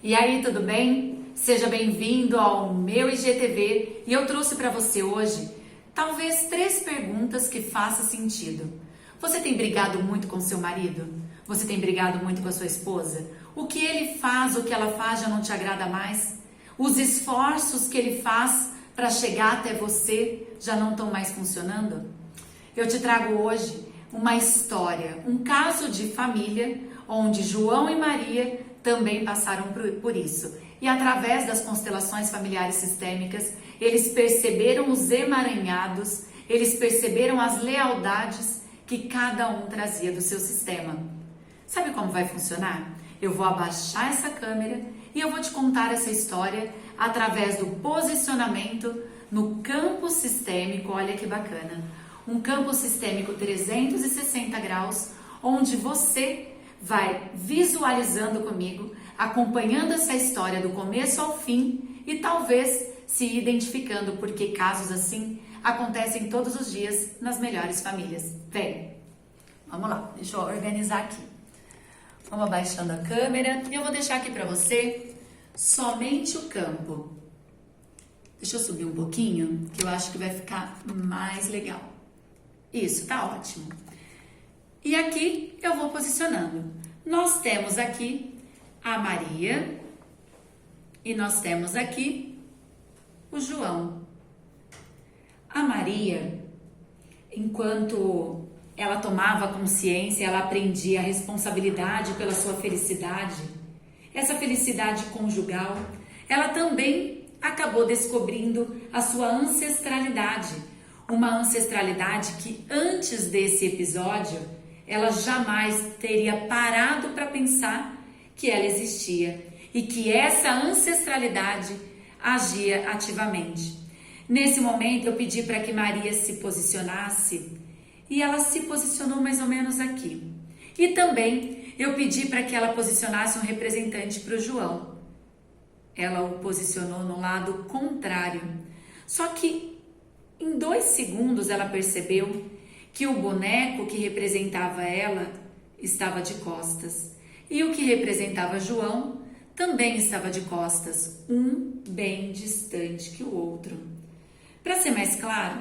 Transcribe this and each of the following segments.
E aí, tudo bem? Seja bem-vindo ao meu IGTV e eu trouxe para você hoje talvez 3 perguntas que façam sentido. Você tem brigado muito com seu marido? Você tem brigado muito com a sua esposa? O que ele faz, o que ela faz já não te agrada mais? Os esforços que ele faz para chegar até você já não estão mais funcionando? Eu te trago hoje uma história, um caso de família onde João e Maria também passaram por isso. E através das constelações familiares sistêmicas, eles perceberam os emaranhados, eles perceberam as lealdades que cada um trazia do seu sistema. Sabe como vai funcionar? Eu vou abaixar essa câmera e eu vou te contar essa história através do posicionamento no campo sistêmico. Olha que bacana! Um campo sistêmico 360 graus, onde você vai visualizando comigo, acompanhando essa história do começo ao fim e talvez se identificando, porque casos assim acontecem todos os dias nas melhores famílias. Vem, vamos lá, deixa eu organizar aqui. Vamos abaixando a câmera e eu vou deixar aqui para você somente o campo. Deixa eu subir um pouquinho, que eu acho que vai ficar mais legal. Isso, tá ótimo. E aqui eu vou posicionando. Nós temos aqui a Maria e nós temos aqui o João. A Maria, enquanto ela tomava consciência, ela aprendia a responsabilidade pela sua felicidade, essa felicidade conjugal, ela também acabou descobrindo a sua ancestralidade, uma ancestralidade que antes desse episódio ela jamais teria parado para pensar que ela existia e que essa ancestralidade agia ativamente. Nesse momento eu pedi para que Maria se posicionasse e ela se posicionou mais ou menos aqui. E também eu pedi para que ela posicionasse um representante para o João. Ela o posicionou no lado contrário. Só que em 2 segundos ela percebeu que o boneco que representava ela estava de costas e o que representava João também estava de costas, um bem distante que o outro. Para ser mais claro,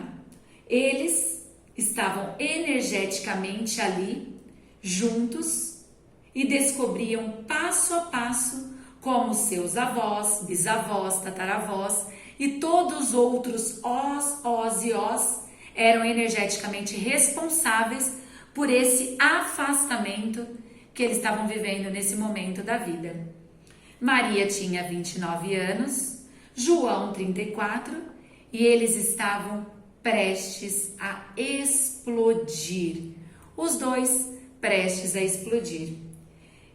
eles estavam energeticamente ali, juntos, e descobriam passo a passo como seus avós, bisavós, tataravós e todos os outros os e os eram energeticamente responsáveis por esse afastamento que eles estavam vivendo nesse momento da vida. Maria tinha 29 anos, João 34, e eles estavam prestes a explodir. Os dois prestes a explodir.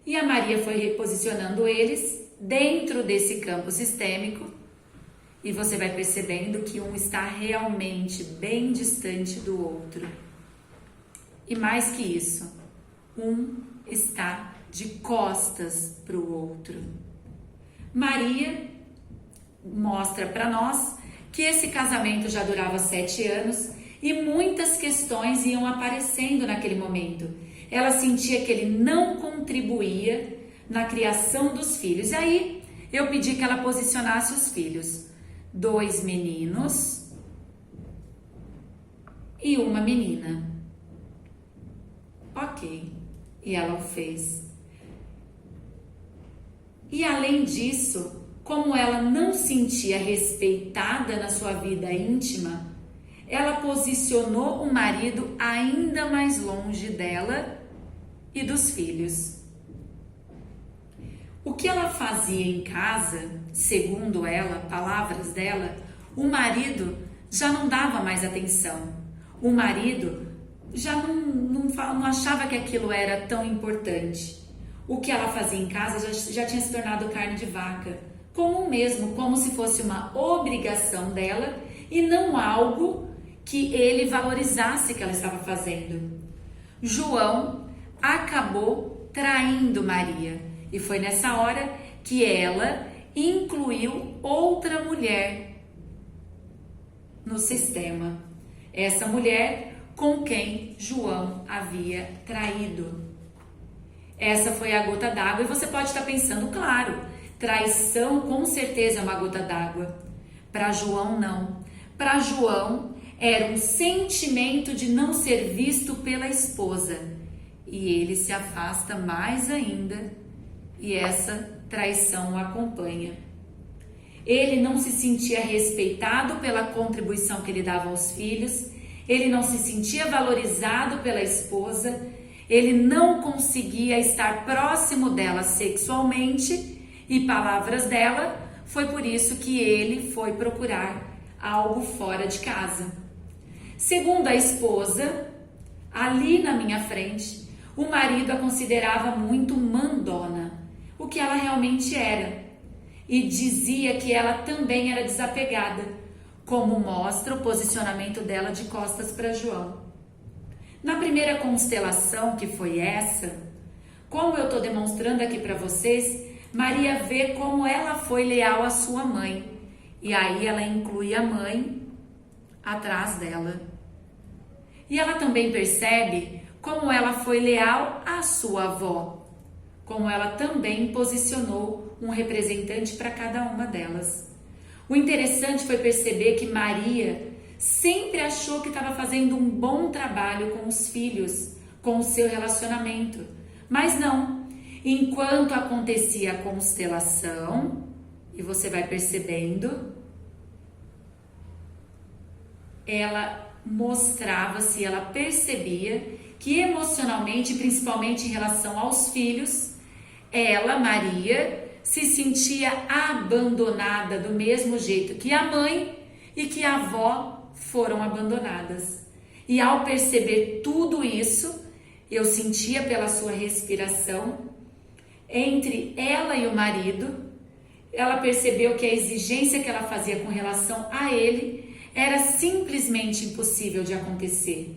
E a Maria foi reposicionando eles dentro desse campo sistêmico. E você vai percebendo que um está realmente bem distante do outro. E mais que isso, um está de costas para o outro. Maria mostra para nós que esse casamento já durava 7 anos e muitas questões iam aparecendo naquele momento. Ela sentia que ele não contribuía na criação dos filhos. E aí eu pedi que ela posicionasse os filhos. 2 meninos e uma menina. Ok, e ela o fez. E além disso, como ela não sentia respeitada na sua vida íntima, ela posicionou o marido ainda mais longe dela e dos filhos. O que ela fazia em casa, segundo ela, palavras dela, o marido já não dava mais atenção. O marido já não achava que aquilo era tão importante. O que ela fazia em casa já tinha se tornado carne de vaca, comum mesmo, como se fosse uma obrigação dela e não algo que ele valorizasse que ela estava fazendo. João acabou traindo Maria. E foi nessa hora que ela incluiu outra mulher no sistema. Essa mulher com quem João havia traído. Essa foi a gota d'água e você pode estar pensando, claro, Traição com certeza é uma gota d'água. Para João, não. Para João, era um sentimento de não ser visto pela esposa. E ele se afasta mais ainda e essa traição o acompanha. Ele não se sentia respeitado pela contribuição que ele dava aos filhos, ele não se sentia valorizado pela esposa, ele não conseguia estar próximo dela sexualmente e palavras dela, foi por isso que ele foi procurar algo fora de casa. Segundo a esposa, ali na minha frente, o marido a considerava muito mandona, o que ela realmente era, e dizia que ela também era desapegada, como mostra o posicionamento dela de costas para João. Na primeira constelação, que foi essa, como eu estou demonstrando aqui para vocês, Maria vê como ela foi leal à sua mãe, e aí ela inclui a mãe atrás dela. E ela também percebe como ela foi leal à sua avó, como ela também posicionou um representante para cada uma delas. O interessante foi perceber que Maria sempre achou que estava fazendo um bom trabalho com os filhos, com o seu relacionamento, mas não. Enquanto acontecia a constelação, e você vai percebendo, ela mostrava-se, ela percebia que emocionalmente, principalmente em relação aos filhos, ela, Maria, se sentia abandonada do mesmo jeito que a mãe e que a avó foram abandonadas. E ao perceber tudo isso, eu sentia pela sua respiração, entre ela e o marido, ela percebeu que a exigência que ela fazia com relação a ele era simplesmente impossível de acontecer.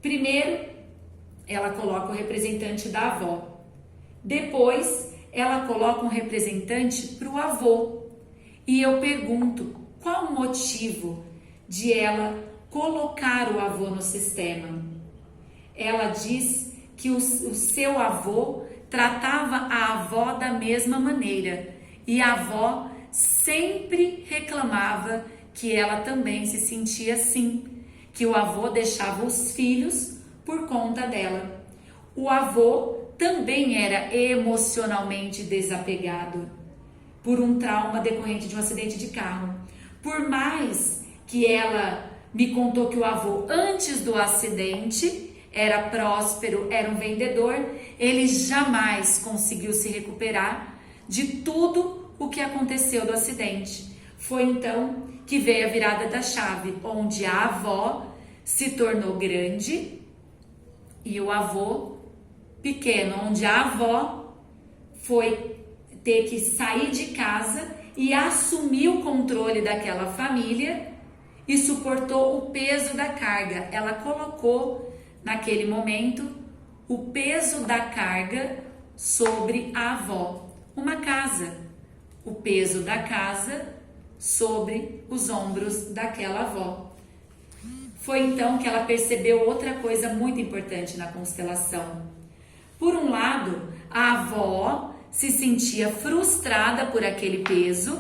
Primeiro, ela coloca o representante da avó. Depois, ela coloca um representante para o avô. E eu pergunto, qual o motivo de ela colocar o avô no sistema? Ela diz que o seu avô tratava a avó da mesma maneira. E a avó sempre reclamava que ela também se sentia assim, que o avô deixava os filhos por conta dela. O avô também era emocionalmente desapegado por um trauma decorrente de um acidente de carro. Por mais que ela me contou que o avô, antes do acidente, era próspero, era um vendedor, ele jamais conseguiu se recuperar de tudo o que aconteceu do acidente. Foi então que veio a virada da chave, onde a avó se tornou grande e o avô pequeno, onde a avó foi ter que sair de casa e assumir o controle daquela família e suportou o peso da carga. Ela colocou naquele momento o peso da carga sobre a avó, uma casa, o peso da casa sobre os ombros daquela avó. Foi então que ela percebeu outra coisa muito importante na constelação. Por um lado, a avó se sentia frustrada por aquele peso,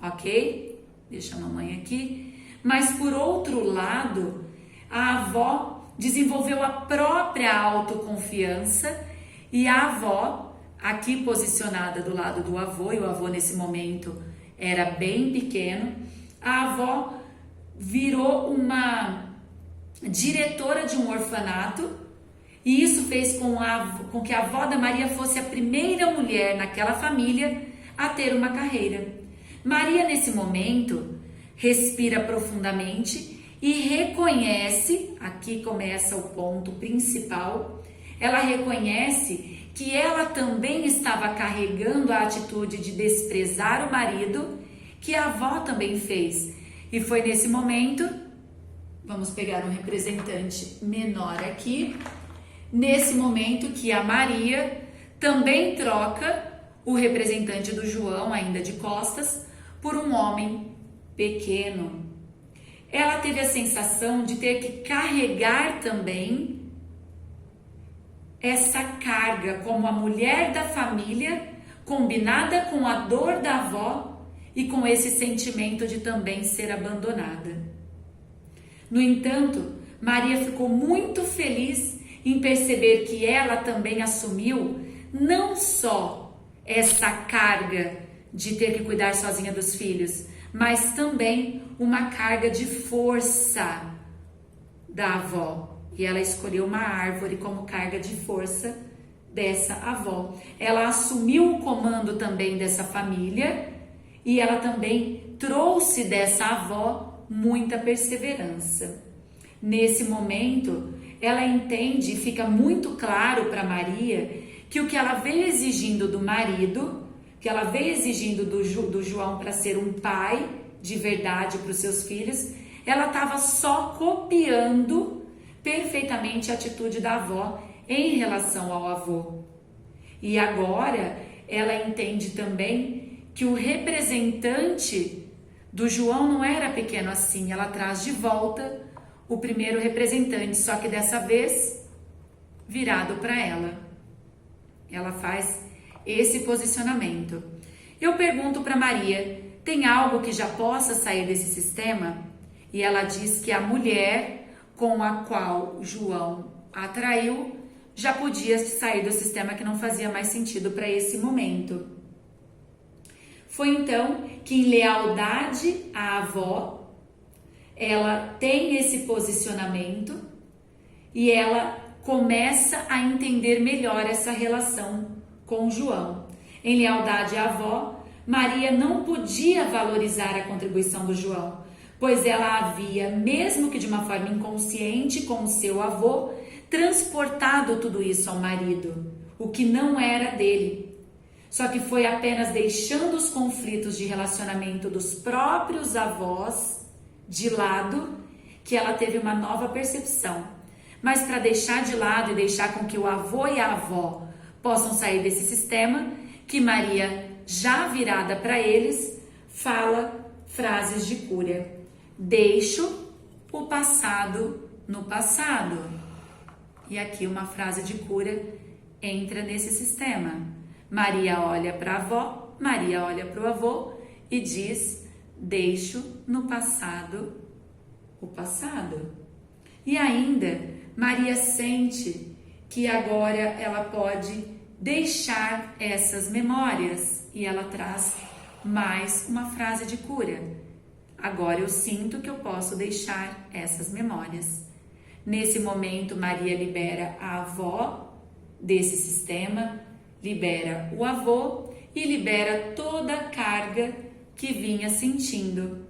ok? Deixa a mamãe aqui. Mas por outro lado, a avó desenvolveu a própria autoconfiança e a avó, aqui posicionada do lado do avô, e o avô nesse momento era bem pequeno, a avó virou uma diretora de um orfanato e isso fez com que a avó da Maria fosse a primeira mulher naquela família a ter uma carreira. Maria, nesse momento, respira profundamente e reconhece, aqui começa o ponto principal, ela reconhece que ela também estava carregando a atitude de desprezar o marido, que a avó também fez. E foi nesse momento, vamos pegar um representante menor aqui, nesse momento que a Maria também troca o representante do João, ainda de costas, por um homem pequeno. Ela teve a sensação de ter que carregar também essa carga como a mulher da família, combinada com a dor da avó e com esse sentimento de também ser abandonada. No entanto, Maria ficou muito feliz em perceber que ela também assumiu não só essa carga de ter que cuidar sozinha dos filhos, mas também uma carga de força da avó. E ela escolheu uma árvore como carga de força dessa avó. Ela assumiu o comando também dessa família e ela também trouxe dessa avó muita perseverança. Nesse momento, ela entende e fica muito claro para Maria que o que ela veio exigindo do marido, que ela veio exigindo do João para ser um pai de verdade para os seus filhos, ela estava só copiando perfeitamente a atitude da avó em relação ao avô. E agora ela entende também que o representante do João não era pequeno assim, ela traz de volta o primeiro representante, só que dessa vez virado para ela. Ela faz esse posicionamento. Eu pergunto para Maria, tem algo que já possa sair desse sistema? E ela diz que a mulher com a qual João atraiu já podia sair do sistema, que não fazia mais sentido para esse momento. Foi então que, em lealdade à avó, ela tem esse posicionamento e ela começa a entender melhor essa relação com João. Em lealdade à avó, Maria não podia valorizar a contribuição do João, pois ela havia, mesmo que de uma forma inconsciente com o seu avô, transportado tudo isso ao marido, o que não era dele. Só que foi apenas deixando os conflitos de relacionamento dos próprios avós de lado que ela teve uma nova percepção. Mas para deixar de lado e deixar com que o avô e a avó possam sair desse sistema, que Maria, já virada para eles, fala frases de cura. Deixo o passado no passado. E aqui uma frase de cura entra nesse sistema. Maria olha para a avó, Maria olha para o avô e diz: deixo no passado o passado. E ainda, Maria sente que agora ela pode deixar essas memórias e ela traz mais uma frase de cura. Agora eu sinto que eu posso deixar essas memórias. Nesse momento, Maria libera a avó desse sistema, libera o avô e libera toda a carga que vinha sentindo.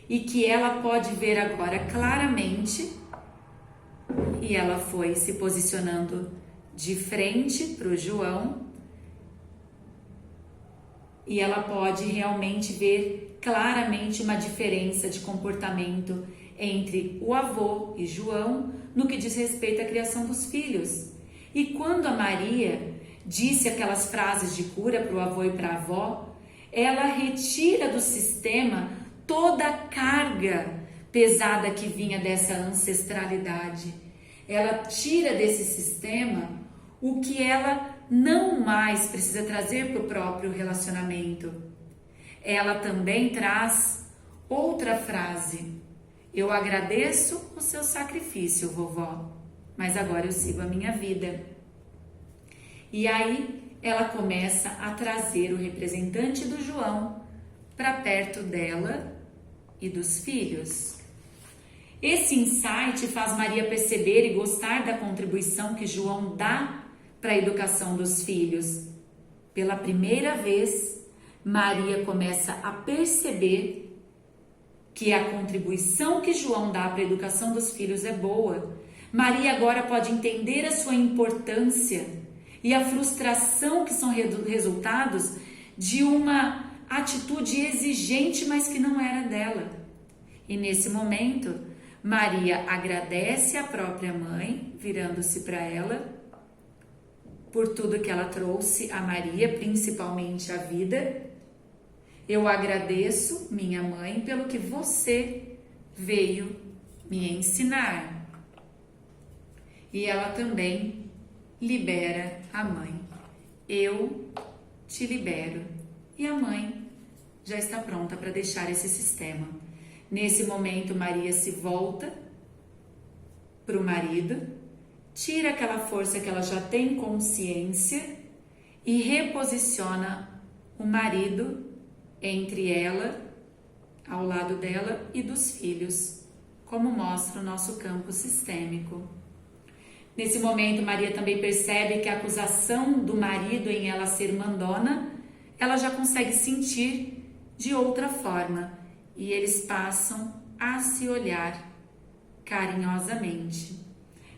E que ela pode ver agora claramente, e ela foi se posicionando de frente para o João, e ela pode realmente ver claramente uma diferença de comportamento entre o avô e João no que diz respeito à criação dos filhos. E quando a Maria disse aquelas frases de cura para o avô e para a avó, ela retira do sistema toda a carga pesada que vinha dessa ancestralidade. Ela tira desse sistema o que ela não mais precisa trazer para o próprio relacionamento. Ela também traz outra frase: eu agradeço o seu sacrifício, vovó, mas agora eu sigo a minha vida. E aí ela começa a trazer o representante do João para perto dela e dos filhos. Esse insight faz Maria perceber e gostar da contribuição que João dá para a educação dos filhos. Pela primeira vez, Maria começa a perceber que a contribuição que João dá para a educação dos filhos é boa. Maria agora pode entender a sua importância e a frustração que são resultados de uma atitude exigente, mas que não era dela. E nesse momento, Maria agradece a própria mãe, virando-se para ela, por tudo que ela trouxe a Maria, principalmente a vida. Eu agradeço, minha mãe, pelo que você veio me ensinar. E ela também libera a mãe. Eu te libero. E a mãe já está pronta para deixar esse sistema. Nesse momento, Maria se volta para o marido, tira aquela força que ela já tem consciência e reposiciona o marido entre ela, ao lado dela e dos filhos, como mostra o nosso campo sistêmico. Nesse momento, Maria também percebe que a acusação do marido em ela ser mandona, ela já consegue sentir de outra forma, e eles passam a se olhar carinhosamente.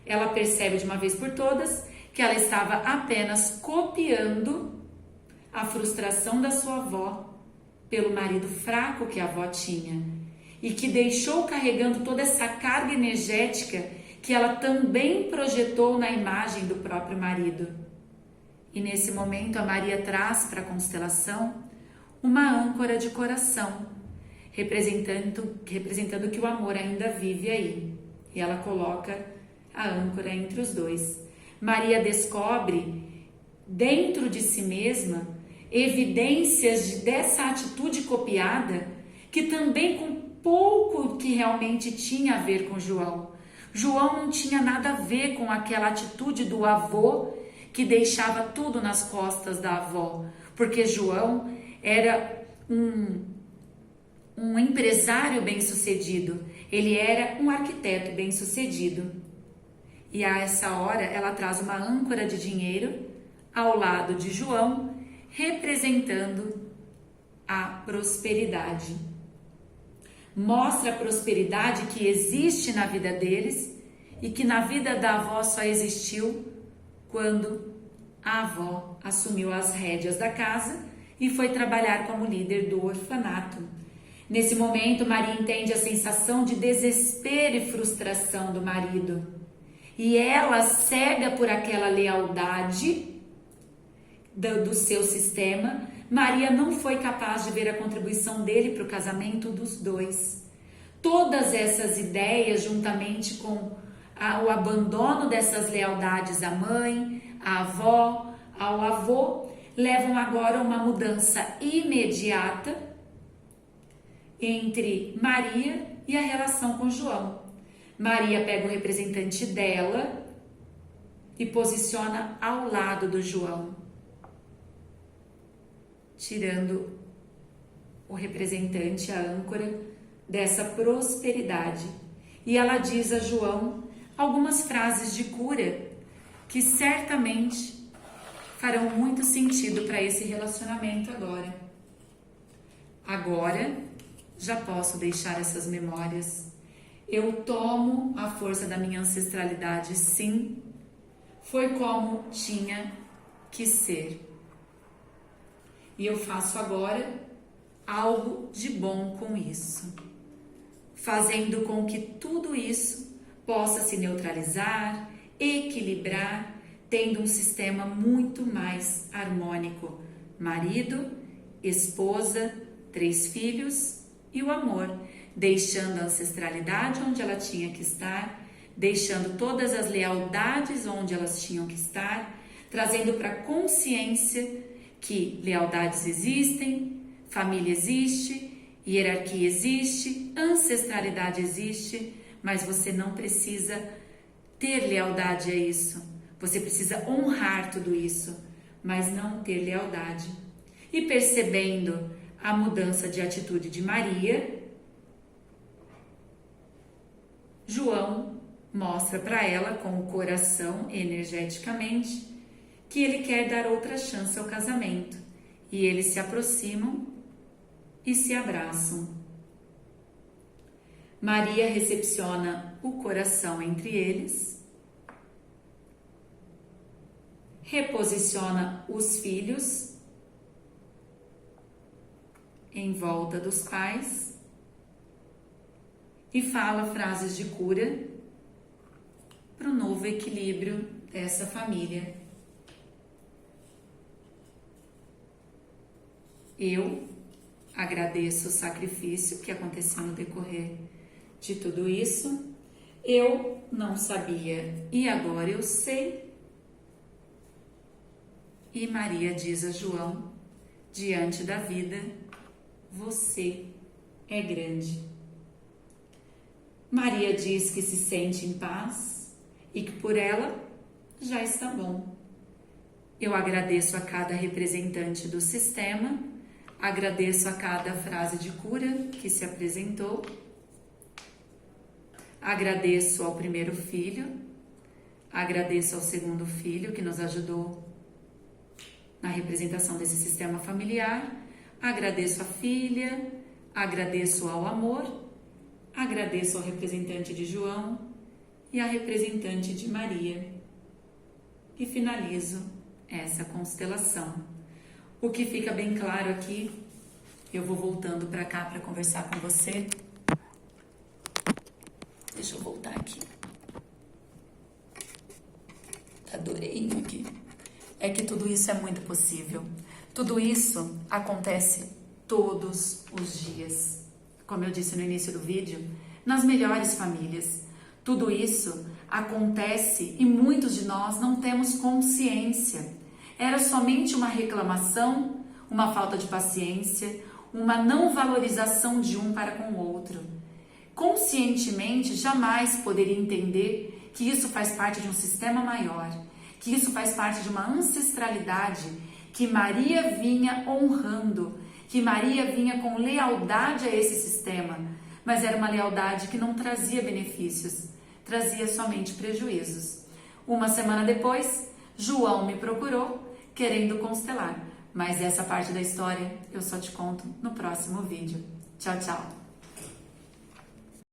Ela percebe de uma vez por todas que ela estava apenas copiando a frustração da sua avó pelo marido fraco que a avó tinha e que deixou carregando toda essa carga energética que ela também projetou na imagem do próprio marido. E nesse momento a Maria traz para a constelação uma âncora de coração, representando que o amor ainda vive aí. E ela coloca a âncora entre os dois. Maria descobre dentro de si mesma evidências dessa atitude copiada que também com pouco que realmente tinha a ver com João. João não tinha nada a ver com aquela atitude do avô que deixava tudo nas costas da avó, porque João era um empresário bem-sucedido, ele era um arquiteto bem-sucedido. E a essa hora ela traz uma âncora de dinheiro ao lado de João, representando a prosperidade. Mostra a prosperidade que existe na vida deles e que na vida da avó só existiu quando a avó assumiu as rédeas da casa e foi trabalhar como líder do orfanato. Nesse momento, Maria entende a sensação de desespero e frustração do marido. E ela, cega por aquela lealdade do seu sistema, Maria não foi capaz de ver a contribuição dele para o casamento dos dois. Todas essas ideias, juntamente com o abandono dessas lealdades à mãe, à avó, ao avô, levam agora a uma mudança imediata entre Maria e a relação com João. Maria pega o representante dela e posiciona ao lado do João, tirando o representante, a âncora dessa prosperidade. E ela diz a João algumas frases de cura que certamente farão muito sentido para esse relacionamento agora. Agora já posso deixar essas memórias. Eu tomo a força da minha ancestralidade, sim. Foi como tinha que ser. E eu faço agora algo de bom com isso, fazendo com que tudo isso possa se neutralizar, equilibrar, tendo um sistema muito mais harmônico. Marido, esposa, 3 filhos e o amor, deixando a ancestralidade onde ela tinha que estar, deixando todas as lealdades onde elas tinham que estar, trazendo para a consciência que lealdades existem, família existe, hierarquia existe, ancestralidade existe, mas você não precisa ter lealdade a isso. Você precisa honrar tudo isso, mas não ter lealdade. E percebendo a mudança de atitude de Maria, João mostra para ela com o coração energeticamente que ele quer dar outra chance ao casamento, e eles se aproximam e se abraçam. Maria recepciona o coração entre eles, reposiciona os filhos em volta dos pais e fala frases de cura para o novo equilíbrio dessa família. Eu agradeço o sacrifício que aconteceu no decorrer de tudo isso. Eu não sabia e agora eu sei. E Maria diz a João diante da vida, você é grande. Maria diz que se sente em paz e que por ela já está bom. Eu agradeço a cada representante do sistema, agradeço a cada frase de cura que se apresentou, agradeço ao primeiro filho, agradeço ao segundo filho que nos ajudou na representação desse sistema familiar, agradeço a filha, agradeço ao amor, agradeço ao representante de João e à representante de Maria. E finalizo essa constelação. O que fica bem claro aqui, eu vou voltando para cá para conversar com você. Deixa eu voltar aqui. Tá durinho aqui. É que tudo isso é muito possível. Tudo isso acontece todos os dias. Como eu disse no início do vídeo, nas melhores famílias. Tudo isso acontece e muitos de nós não temos consciência. Era somente uma reclamação, uma falta de paciência, uma não valorização de um para com o outro. Conscientemente, jamais poderia entender que isso faz parte de um sistema maior, que isso faz parte de uma ancestralidade que Maria vinha honrando, que Maria vinha com lealdade a esse sistema, mas era uma lealdade que não trazia benefícios, trazia somente prejuízos. Uma semana depois, João me procurou querendo constelar, mas essa parte da história eu só te conto no próximo vídeo. Tchau, tchau!